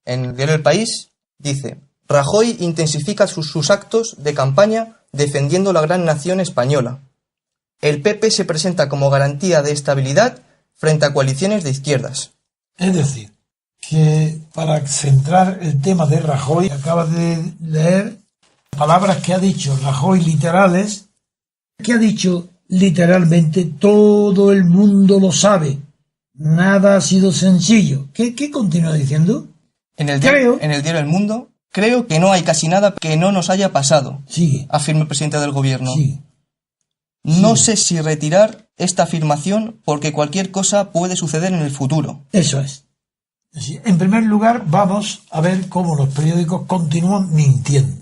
en el diario El País, dice: Rajoy intensifica sus actos de campaña defendiendo la gran nación española. El PP se presenta como garantía de estabilidad frente a coaliciones de izquierdas. Es decir, que para centrar el tema de Rajoy, acabas de leer palabras que ha dicho Rajoy literales, que ha dicho literalmente: todo el mundo lo sabe, nada ha sido sencillo. ¿Qué continúa diciendo? En el diario El Mundo, creo que no hay casi nada que no nos haya pasado, afirma el presidente del gobierno. No sé si retirar esta afirmación porque cualquier cosa puede suceder en el futuro. Eso es. En primer lugar, vamos a ver cómo los periódicos continúan mintiendo.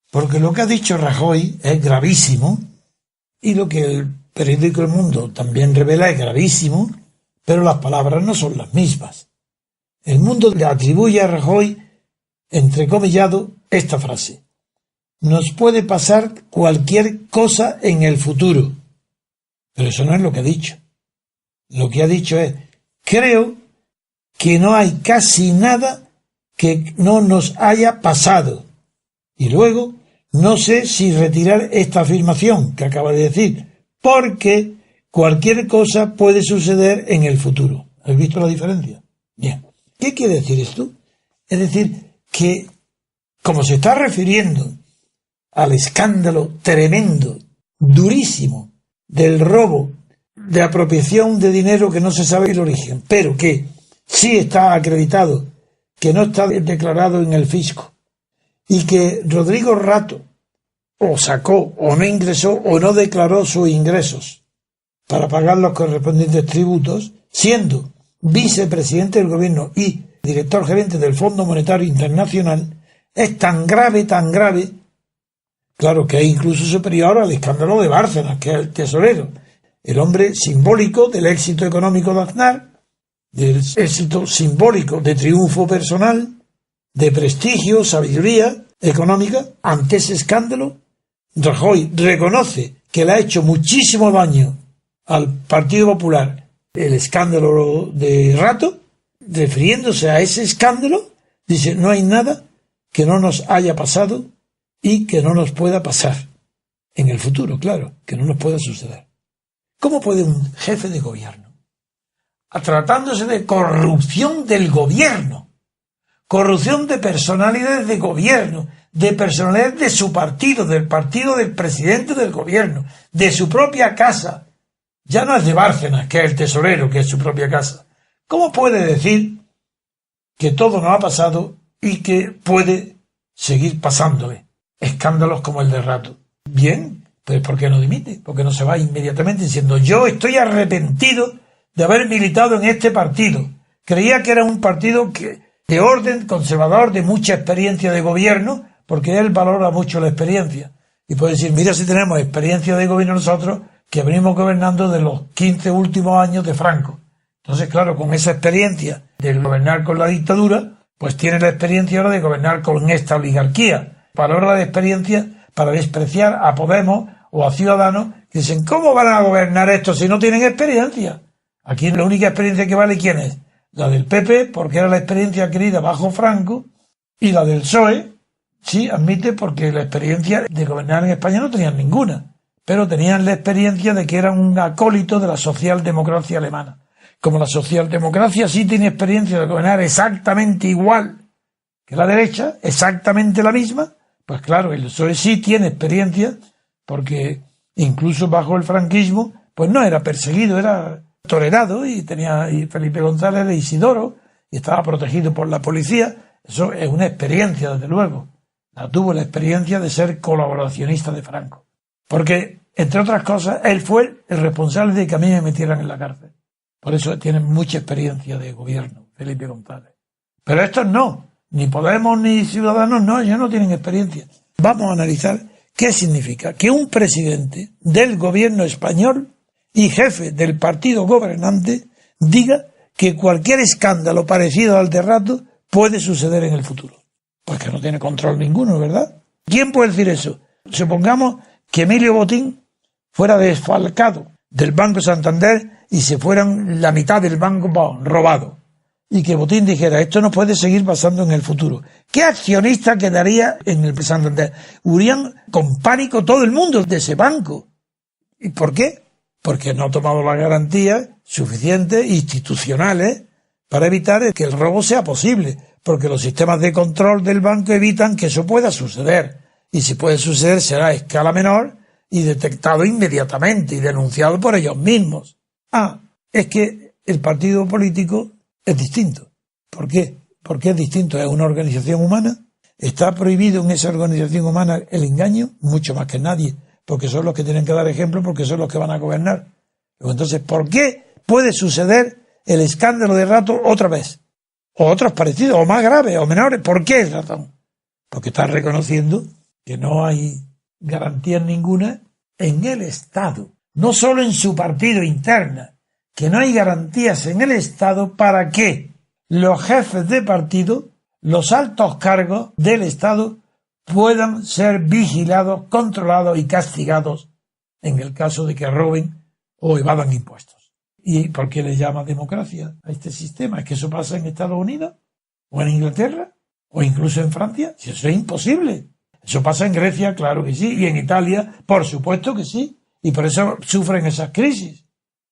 Porque lo que ha dicho Rajoy es gravísimo, y lo que el periódico El Mundo también revela es gravísimo, pero las palabras no son las mismas. El Mundo le atribuye a Rajoy, entrecomillado, esta frase: nos puede pasar cualquier cosa en el futuro. Pero eso no es lo que ha dicho. Lo que ha dicho es: creo que no hay casi nada que no nos haya pasado. Y luego, no sé si retirar esta afirmación que acaba de decir, porque cualquier cosa puede suceder en el futuro. ¿Has visto la diferencia? Bien. ¿Qué quiere decir esto? Es decir, que como se está refiriendo al escándalo tremendo, durísimo, del robo, de apropiación de dinero que no se sabe el origen, pero que sí está acreditado, que no está declarado en el fisco, y que Rodrigo Rato o sacó, o no ingresó, o no declaró sus ingresos para pagar los correspondientes tributos, siendo vicepresidente del gobierno y director gerente del Fondo Monetario Internacional, es tan grave, claro que es incluso superior al escándalo de Bárcenas, que es el tesorero, el hombre simbólico del éxito económico de Aznar, del éxito simbólico de triunfo personal, de prestigio, sabiduría económica. Ante ese escándalo, Rajoy reconoce que le ha hecho muchísimo daño al Partido Popular el escándalo de Rato. Refiriéndose a ese escándalo, dice: no hay nada que no nos haya pasado y que no nos pueda pasar en el futuro, claro, que no nos pueda suceder. ¿Cómo puede un jefe de gobierno, tratándose de corrupción del gobierno, corrupción de personalidades de gobierno, de personalidades de su partido del presidente del gobierno, de su propia casa, ya no es de Bárcenas, que es el tesorero, que es su propia casa, cómo puede decir que todo no ha pasado y que puede seguir pasándole escándalos como el de Rato? Bien, pues ¿por qué no dimite? ¿Por qué no se va inmediatamente diciendo: yo estoy arrepentido de haber militado en este partido? Creía que era un partido de orden conservador, de mucha experiencia de gobierno, porque él valora mucho la experiencia. Y puede decir: mira, si tenemos experiencia de gobierno nosotros, que venimos gobernando de los 15 últimos años de Franco. Entonces, claro, con esa experiencia de gobernar con la dictadura, pues tiene la experiencia ahora de gobernar con esta oligarquía. Valora la experiencia para despreciar a Podemos o a Ciudadanos, que dicen: ¿cómo van a gobernar esto si no tienen experiencia? Aquí la única experiencia que vale, ¿quién es? La del PP, porque era la experiencia adquirida bajo Franco, y la del PSOE, sí, admite, porque la experiencia de gobernar en España no tenían ninguna, pero tenían la experiencia de que eran un acólito de la socialdemocracia alemana. Como la socialdemocracia sí tiene experiencia de gobernar exactamente igual que la derecha, exactamente la misma, pues claro, el PSOE sí tiene experiencia, porque incluso bajo el franquismo, pues no era perseguido, era tolerado, y Felipe González de Isidoro, y estaba protegido por la policía. Eso es una experiencia, desde luego. Tuvo la experiencia de ser colaboracionista de Franco. Porque, entre otras cosas, él fue el responsable de que a mí me metieran en la cárcel. Por eso tiene mucha experiencia de gobierno, Felipe González. Pero estos no, ni Podemos ni Ciudadanos no, ellos no tienen experiencia. Vamos a analizar qué significa que un presidente del gobierno español y jefe del partido gobernante diga que cualquier escándalo parecido al de Rato puede suceder en el futuro. Pues que no tiene control ninguno, ¿verdad? ¿Quién puede decir eso? Supongamos que Emilio Botín fuera desfalcado del Banco Santander y se fueran la mitad del banco robado. y que Botín dijera, esto no puede seguir pasando en el futuro. ¿Qué accionista quedaría en el Santander? Huirían con pánico todo el mundo de ese banco. ¿Y por qué? Porque no ha tomado las garantías suficientes institucionales para evitar que el robo sea posible, porque los sistemas de control del banco evitan que eso pueda suceder, y si puede suceder será a escala menor y detectado inmediatamente y denunciado por ellos mismos. Es que el partido político es distinto. ¿Por qué? Porque es distinto, es una organización humana. Está prohibido en esa organización humana el engaño, mucho más que nadie, porque son los que tienen que dar ejemplo, porque son los que van a gobernar. Entonces, ¿por qué puede suceder el escándalo de Rato otra vez? O otros parecidos, o más graves, o menores. ¿Por qué es razón? Porque está reconociendo que no hay garantías ninguna en el Estado, no solo en su partido interna, que no hay garantías en el Estado para que los jefes de partido, los altos cargos del Estado, puedan ser vigilados, controlados y castigados en el caso de que roben o evadan impuestos. ¿Y por qué le llama democracia a este sistema? ¿Es que eso pasa en Estados Unidos? ¿O en Inglaterra? ¿O incluso en Francia? Si eso es imposible. Eso pasa en Grecia, claro que sí, y en Italia, por supuesto que sí, y por eso sufren esas crisis.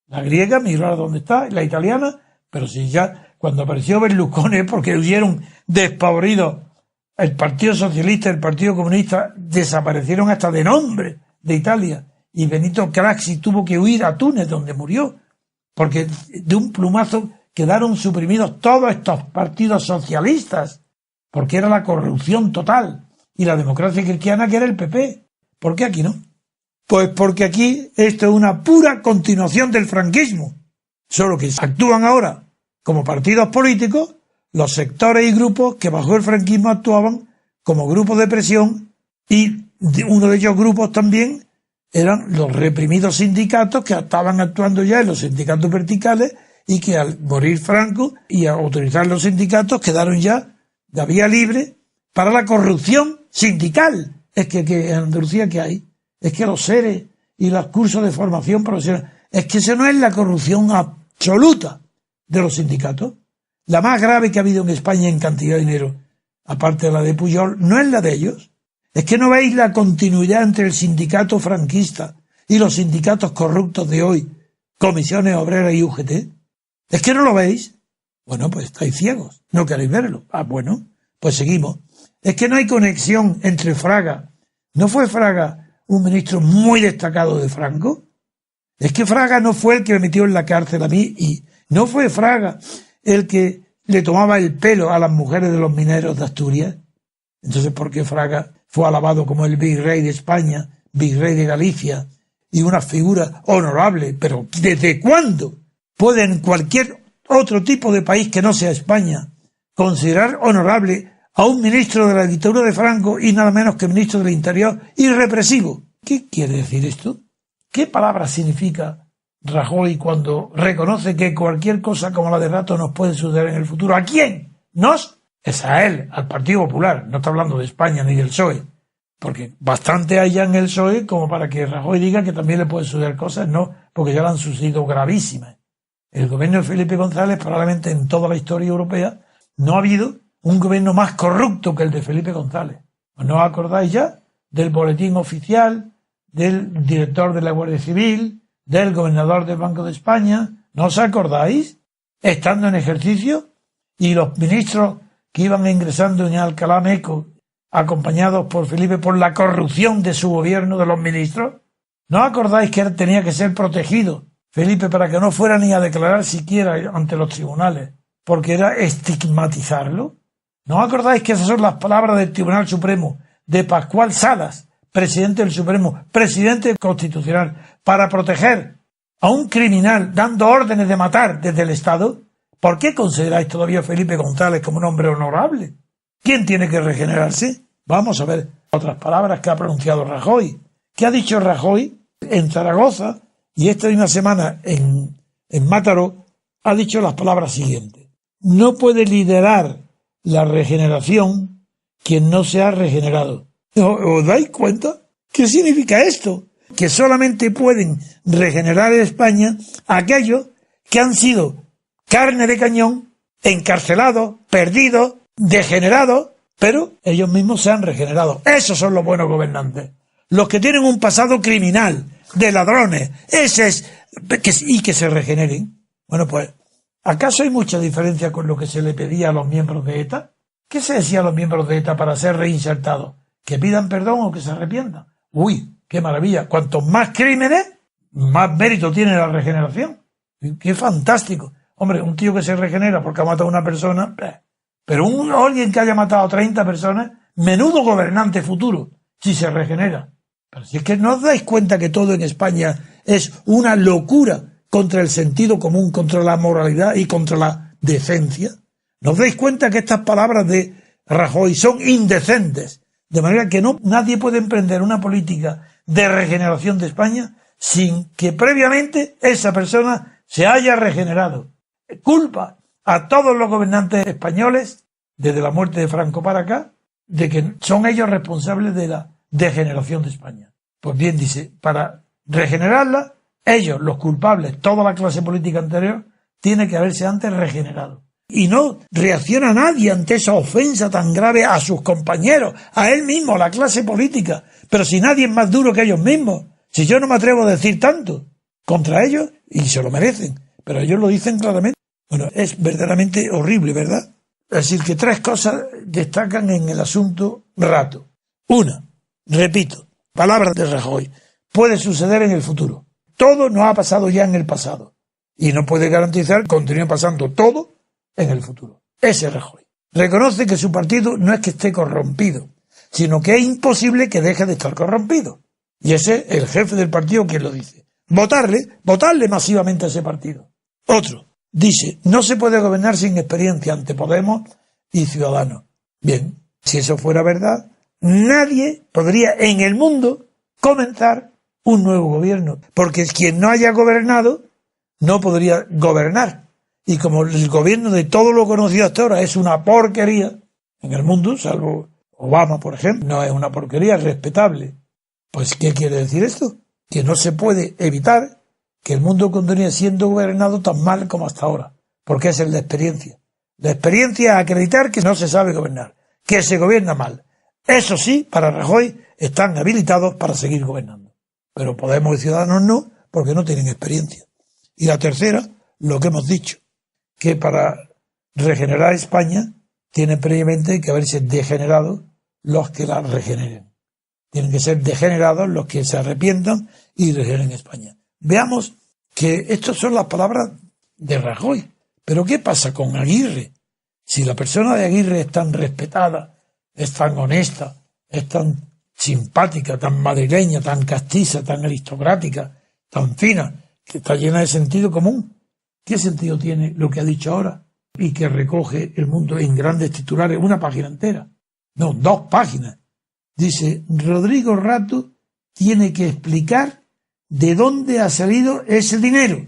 La griega, mirar dónde está, y la italiana, pero si ya, cuando apareció Berlusconi, porque huyeron despavoridos, el Partido Socialista y el Partido Comunista desaparecieron hasta de nombre de Italia, y Benito Craxi tuvo que huir a Túnez, donde murió, porque de un plumazo quedaron suprimidos todos estos partidos socialistas, porque era la corrupción total. Y la democracia cristiana, que era el PP. ¿Por qué aquí no? Pues porque aquí esto es una pura continuación del franquismo. Solo que actúan ahora como partidos políticos los sectores y grupos que bajo el franquismo actuaban como grupos de presión, y uno de ellos grupos también eran los reprimidos sindicatos que estaban actuando ya en los sindicatos verticales, y que al morir Franco y a autorizar los sindicatos quedaron ya de vía libre para la corrupción sindical. Es que en Andalucía, ¿qué hay? Es que los seres y los cursos de formación profesional, es que eso no es la corrupción absoluta de los sindicatos. La más grave que ha habido en España en cantidad de dinero, aparte de la de Pujol, no es la de ellos. Es que no veis la continuidad entre el sindicato franquista y los sindicatos corruptos de hoy, Comisiones Obreras y UGT. Es que no lo veis. Bueno, pues estáis ciegos, no queréis verlo. Bueno, pues seguimos. Es que no hay conexión entre Fraga. ¿No fue Fraga un ministro muy destacado de Franco? Es que Fraga no fue el que me metió en la cárcel a mí, y no fue Fraga el que le tomaba el pelo a las mujeres de los mineros de Asturias. Entonces, ¿por qué Fraga fue alabado como el virrey de España, virrey de Galicia, y una figura honorable? Pero ¿desde cuándo pueden cualquier otro tipo de país que no sea España considerar honorable a un ministro de la dictadura de Franco y nada menos que ministro del Interior y represivo? ¿Qué quiere decir esto? ¿Qué palabra significa Rajoy cuando reconoce que cualquier cosa como la de Rato nos puede suceder en el futuro? ¿A quién? ¿Nos? Es a él, al Partido Popular. No está hablando de España ni del PSOE. Porque bastante hay ya en el PSOE como para que Rajoy diga que también le pueden suceder cosas. No, porque ya le han sucedido gravísimas. El gobierno de Felipe González, probablemente en toda la historia europea, no ha habido un gobierno más corrupto que el de Felipe González. ¿No os acordáis ya del boletín oficial, del director de la Guardia Civil, del gobernador del Banco de España? ¿No os acordáis? Estando en ejercicio, y los ministros que iban ingresando en Alcalá Meco, acompañados por Felipe, por la corrupción de su gobierno, de los ministros. ¿No os acordáis que él tenía que ser protegido, Felipe, para que no fuera ni a declarar siquiera ante los tribunales, porque era estigmatizarlo? ¿No os acordáis que esas son las palabras del Tribunal Supremo, de Pascual Salas, presidente del Supremo, presidente constitucional, para proteger a un criminal dando órdenes de matar desde el Estado? ¿Por qué consideráis todavía a Felipe González como un hombre honorable? ¿Quién tiene que regenerarse? Vamos a ver otras palabras que ha pronunciado Rajoy. ¿Qué ha dicho Rajoy en Zaragoza? Y esta misma semana en Mataró ha dicho las palabras siguientes: no puede liderar la regeneración quien no se ha regenerado. ¿Os dais cuenta? ¿Qué significa esto? Que solamente pueden regenerar en España aquellos que han sido carne de cañón encarcelados, perdidos, degenerados, pero ellos mismos se han regenerado. Esos son los buenos gobernantes. Los que tienen un pasado criminal, de ladrones, y que se regeneren. Bueno, pues, ¿acaso hay mucha diferencia con lo que se le pedía a los miembros de ETA? ¿Qué se decía a los miembros de ETA para ser reinsertados? ¿Que pidan perdón o que se arrepientan? ¡Uy, qué maravilla! Cuantos más crímenes, más mérito tiene la regeneración. ¡Qué fantástico! Hombre, un tío que se regenera porque ha matado a una persona, pero alguien que haya matado a 30 personas, menudo gobernante futuro, si se regenera. Pero si es que no os dais cuenta que todo en España es una locura contra el sentido común, contra la moralidad y contra la decencia. ¿No os dais cuenta que estas palabras de Rajoy son indecentes? De manera que nadie puede emprender una política de regeneración de España sin que previamente esa persona se haya regenerado. Culpa a todos los gobernantes españoles, desde la muerte de Franco para acá, de que son ellos responsables de la degeneración de España. Pues bien, dice, para regenerarla, ellos, los culpables, toda la clase política anterior, tiene que haberse antes regenerado. Y no reacciona nadie ante esa ofensa tan grave a sus compañeros, a él mismo, a la clase política. Pero si nadie es más duro que ellos mismos, si yo no me atrevo a decir tanto contra ellos, y se lo merecen, pero ellos lo dicen claramente. Bueno, es verdaderamente horrible, ¿verdad? Es decir, que tres cosas destacan en el asunto Rato. Una, repito, palabras de Rajoy, puede suceder en el futuro. Todo no ha pasado ya en el pasado. Y no puede garantizar que continúe pasando todo en el futuro. Ese Rajoy. Reconoce que su partido no es que esté corrompido, sino que es imposible que deje de estar corrompido. Y ese es el jefe del partido quien lo dice. Votarle masivamente a ese partido. Otro, dice, no se puede gobernar sin experiencia ante Podemos y Ciudadanos. Bien, si eso fuera verdad, nadie podría en el mundo comenzar un nuevo gobierno, porque quien no haya gobernado no podría gobernar. Y como el gobierno de todo lo conocido hasta ahora es una porquería en el mundo, salvo Obama, por ejemplo, no es una porquería, es respetable. Pues, ¿qué quiere decir esto? Que no se puede evitar que el mundo continúe siendo gobernado tan mal como hasta ahora, porque es el de experiencia. La experiencia es acreditar que no se sabe gobernar, que se gobierna mal. Eso sí, para Rajoy están habilitados para seguir gobernando. Pero Podemos y Ciudadanos no, porque no tienen experiencia. Y la tercera, lo que hemos dicho, que para regenerar España tiene previamente que haberse degenerado los que la regeneren. Tienen que ser degenerados los que se arrepientan y regeneren España. Veamos que estas son las palabras de Rajoy. Pero ¿qué pasa con Aguirre? Si la persona de Aguirre es tan respetada, es tan honesta, es tan simpática, tan madrileña, tan castiza, tan aristocrática, tan fina, que está llena de sentido común. ¿Qué sentido tiene lo que ha dicho ahora? Y que recoge El Mundo en grandes titulares, una página entera. No, 2 páginas. Dice, Rodrigo Rato tiene que explicar de dónde ha salido ese dinero.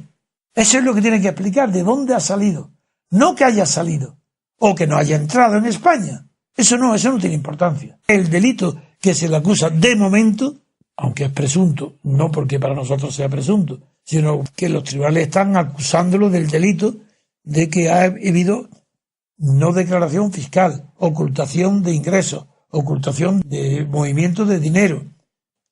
Eso es lo que tiene que explicar, de dónde ha salido. No que haya salido, o que no haya entrado en España. Eso no tiene importancia. El delito que se le acusa de momento, aunque es presunto, no porque para nosotros sea presunto, sino que los tribunales están acusándolo del delito de que ha habido no declaración fiscal, ocultación de ingresos, ocultación de movimientos de dinero.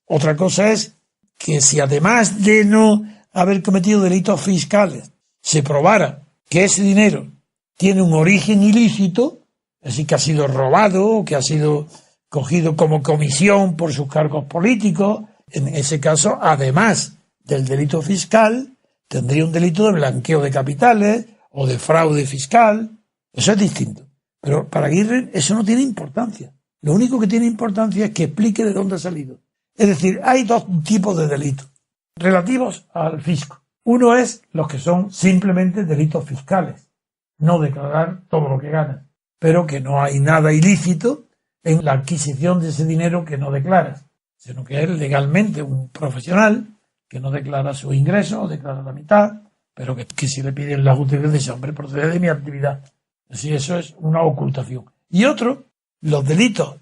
Otra cosa es que si además de no haber cometido delitos fiscales se probara que ese dinero tiene un origen ilícito, es decir, que ha sido robado o que ha sido cogido como comisión por sus cargos políticos, en ese caso, además del delito fiscal, tendría un delito de blanqueo de capitales o de fraude fiscal. Eso es distinto. Pero para Aguirre eso no tiene importancia. Lo único que tiene importancia es que explique de dónde ha salido. Es decir, hay 2 tipos de delitos relativos al fisco. Uno es los que son simplemente delitos fiscales, no declarar todo lo que gana, pero que no hay nada ilícito en la adquisición de ese dinero que no declaras, sino que es legalmente un profesional que no declara sus ingresos o declara la mitad, pero que si le piden la justificación dice, hombre, procede de mi actividad. Así, eso es una ocultación. Y otro, los delitos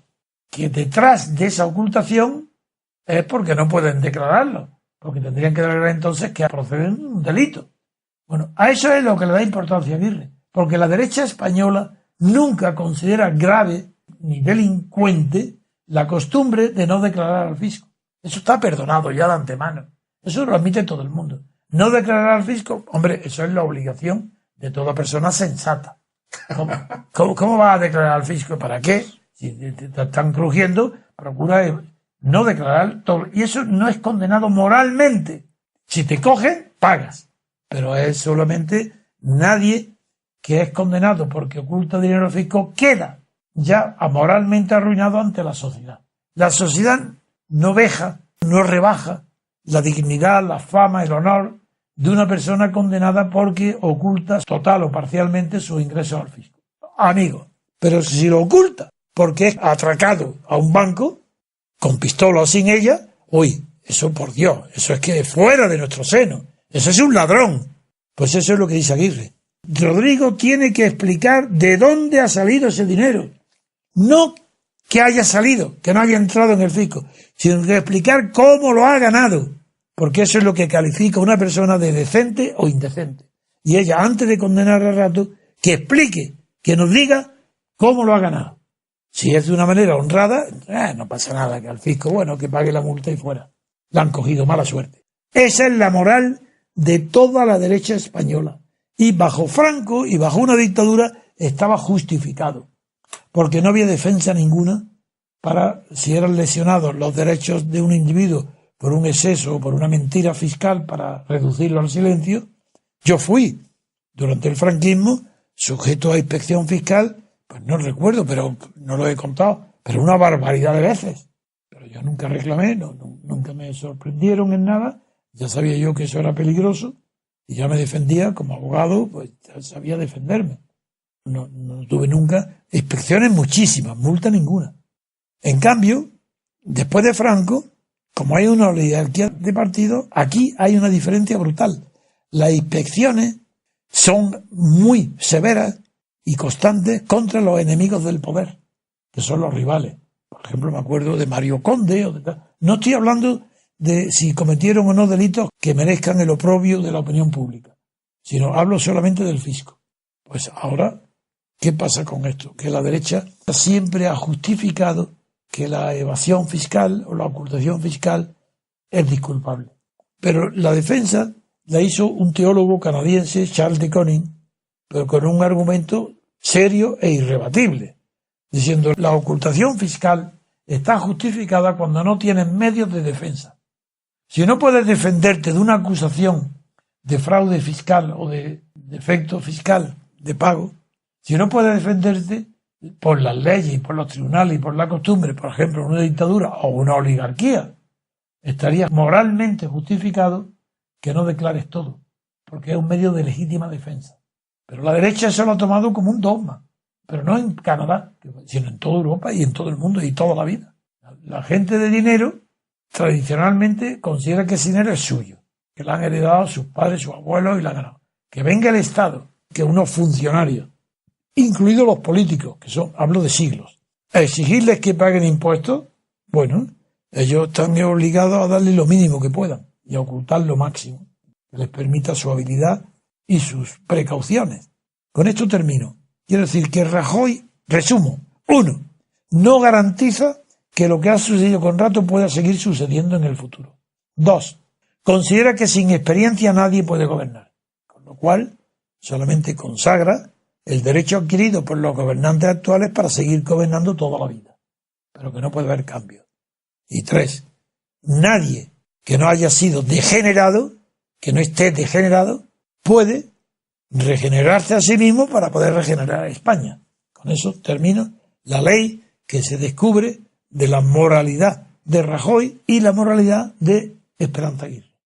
que detrás de esa ocultación es porque no pueden declararlo, porque tendrían que declarar entonces que proceden de un delito. Bueno, a eso es lo que le da importancia a Aguirre, Porque la derecha española nunca considera grave ni delincuente la costumbre de no declarar al fisco. Eso está perdonado ya de antemano. Eso lo admite todo el mundo. No declarar al fisco, hombre, eso es la obligación de toda persona sensata. ¿Cómo va a declarar al fisco? ¿Para qué? Si te están crujiendo, procura no declarar todo. Y eso no es condenado moralmente. Si te cogen, pagas. Pero es solamente nadie que es condenado porque oculta dinero al fisco queda ya moralmente arruinado ante la sociedad. La sociedad no rebaja la dignidad, la fama, el honor de una persona condenada porque oculta total o parcialmente sus ingresos al fisco. Amigo, pero si lo oculta porque es atracado a un banco, con pistola o sin ella, uy, eso por Dios, eso es que es fuera de nuestro seno, eso es un ladrón. Pues eso es lo que dice Aguirre. Rodrigo tiene que explicar de dónde ha salido ese dinero. No que haya salido, que no haya entrado en el fisco, sino que explicar cómo lo ha ganado. Porque eso es lo que califica a una persona de decente o indecente. Y ella, antes de condenar a Rato, que explique, que nos diga cómo lo ha ganado. Si es de una manera honrada, no pasa nada, que al fisco, bueno, que pague la multa y fuera. La han cogido, mala suerte. Esa es la moral de toda la derecha española. Y bajo Franco y bajo una dictadura estaba justificado. Porque no había defensa ninguna para, si eran lesionados los derechos de un individuo por un exceso o por una mentira fiscal para reducirlo al silencio. Yo fui, durante el franquismo, sujeto a inspección fiscal, pues no recuerdo, pero no lo he contado, pero una barbaridad de veces. Pero yo nunca reclamé, nunca me sorprendieron en nada, ya sabía yo que eso era peligroso, y ya me defendía como abogado, pues ya sabía defenderme. No tuve nunca inspecciones muchísimas, multa ninguna. En cambio, después de Franco, como hay una oligarquía de partidos, aquí hay una diferencia brutal. Las inspecciones son muy severas y constantes contra los enemigos del poder, que son los rivales. Por ejemplo, me acuerdo de Mario Conde. No estoy hablando de si cometieron o no delitos que merezcan el oprobio de la opinión pública, sino hablo solamente del fisco. Pues ahora, ¿qué pasa con esto? Que la derecha siempre ha justificado que la evasión fiscal o la ocultación fiscal es disculpable. Pero la defensa la hizo un teólogo canadiense, Charles de Koning, pero con un argumento serio e irrebatible, diciendo la ocultación fiscal está justificada cuando no tienes medios de defensa. Si no puedes defenderte de una acusación de fraude fiscal o de defecto fiscal de pago, si no puedes defenderte por las leyes y por los tribunales y por la costumbre, por ejemplo, una dictadura o una oligarquía, estaría moralmente justificado que no declares todo, porque es un medio de legítima defensa. Pero la derecha eso lo ha tomado como un dogma, pero no en Canadá, sino en toda Europa y en todo el mundo y toda la vida. La gente de dinero tradicionalmente considera que ese dinero es suyo, que lo han heredado sus padres, sus abuelos y lo han ganado. Que venga el Estado, que unos funcionarios, incluidos los políticos, que son, hablo de siglos, a exigirles que paguen impuestos, bueno, ellos están obligados a darle lo mínimo que puedan y a ocultar lo máximo, que les permita su habilidad y sus precauciones. Con esto termino. Quiero decir que Rajoy, resumo, 1, no garantiza que lo que ha sucedido con Rato pueda seguir sucediendo en el futuro. 2, considera que sin experiencia nadie puede gobernar, con lo cual solamente consagra el derecho adquirido por los gobernantes actuales para seguir gobernando toda la vida, pero que no puede haber cambio. Y 3, nadie que no haya sido degenerado, que no esté degenerado, puede regenerarse a sí mismo para poder regenerar a España. Con eso termino la ley que se descubre de la moralidad de Rajoy y la moralidad de Esperanza Aguirre.